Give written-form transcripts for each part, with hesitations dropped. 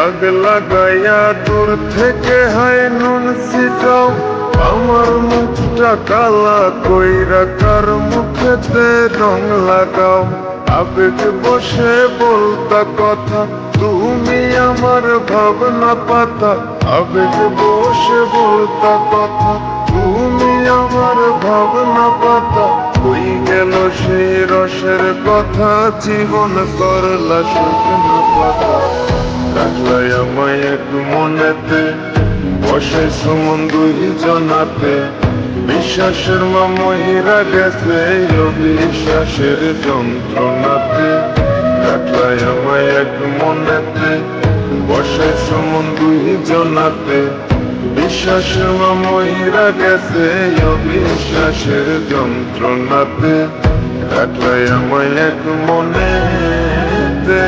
দাগ লাগাইয়া দূর থেকে হায় নুন ছিটাও, আমার মুখটা কালা কইরা কার মুখেতে রং লাগাও। আবেগ বসে বলতা কথা, তুমি আমার ভাবনা পাতা। আবেগ বসে বলতা কথা, তুমি আমার ভাবনা পাতা। কই গেল সেই রসের কথা, জীবন করলা শুকনো পাতা। রাখলাই আমায় এক মনেতে, বসে সুমন দুই জনাতে। বিশ্বাসের মা মহিরা গেছে অবিশ্বাসের যন্ত্রণাতে। রাখলাই আমায় এক মনেতে, বসে সুমন দুই জনাতে। বিশ্বাসের মা মহিরা গেছে অবিশ্বাসের যন্ত্রণাতে। রাখলাই আমায় এক মনেতে।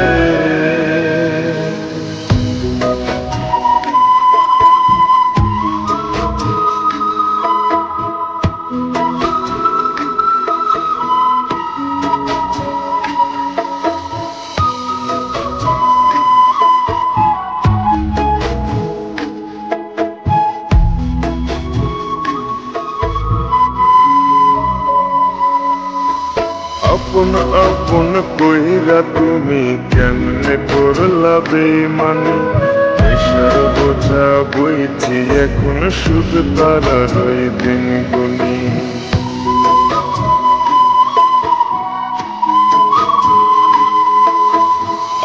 আপন আপন কইরা তুমি কেমনে করলা বেইমানি। নেশার বোঝা বইছি এখন শুধু তারার ওই দিন গুনি।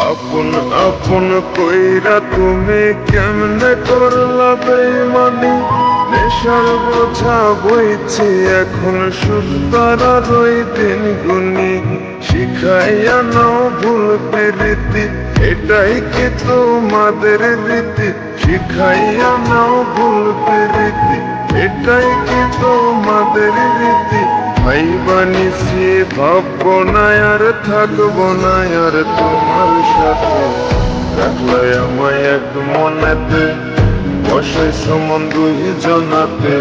আপন আপন কইরা তুমি কেমনে করলা বেইমানি। নেশার বোঝা বইছি এখন শুধু তারার ওই দিন গুনি। শিখাইয়া নাও ভুল প্রীতি, এটাই কি তোমাদের রীতি। শিখাইয়া নাও ভুল প্রীতি, এটাই কি তোমাদের রীতি। ভাইবা নিছি ভাববো না আর থাকবো না আর তোমার সাথে। রাখলাই আমায় এক মনেতে, বসে সুমন দুই জনাতে।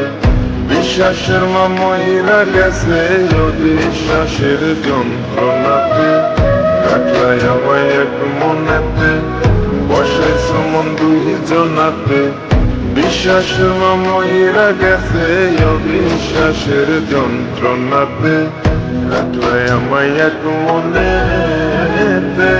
বিশ্বাসের মা মহিরা গেছে অবিশ্বাসের যন্ত্রণাতে। রাখলাই আমায় এক মনেতে, বসে সুমন দুই জনাতে। বিশ্বাসের মা মহিরা গেছে অবিশ্বাসের যন্ত্রণাতে। রাখলাই আমায় এক মনেতে।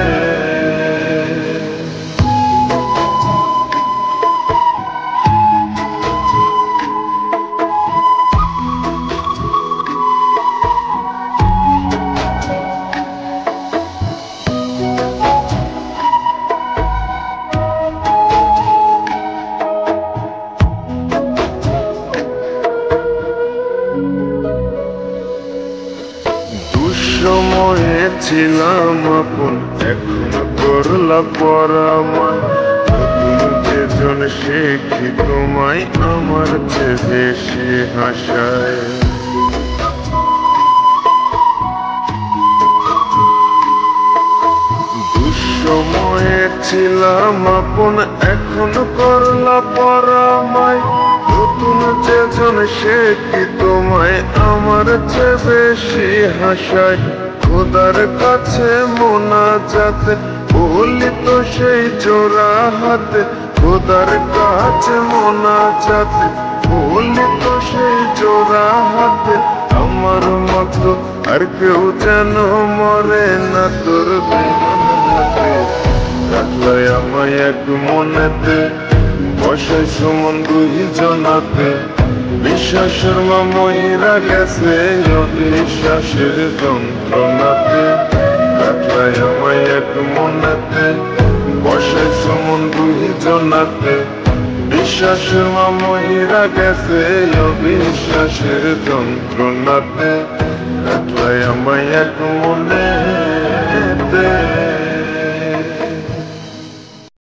দুঃসময়ে ছিলাম আপন, এখন করলা পরাময়। নতুন যেজন সে কি তোমায় আমার চেয়ে বেশি হাসায়। দুঃসময়ে ছিলাম আপন, এখন করলা পরাময়। নতুন যেজন সে কি তোমায় আমার চেয়ে বেশি হাসায়। খোদার কাছে মোনাজাতে বলি তো সেই জোড়া হাতে। খোদার কাছে মোনাজাতে বলি তো সেই জোড়া হাতে। আমার মতো আর কেউ যেন মরে না তোর বেইমান হাতে। রাখলাই আমায় এক মনেতে, বসে সুমন দুই জনাতে। বিশ্বাসের মা মহিরা গেছে অবিশ্বাসের যন্ত্রণাতে। রাখলাই আমায় এক মনেতে, বসে সুমন দুই জনাতে। বিশ্বাসের মা মহিরা গেছে অবিশ্বাসের যন্ত্রণাতে। রাখলাই আমায় এক মনে।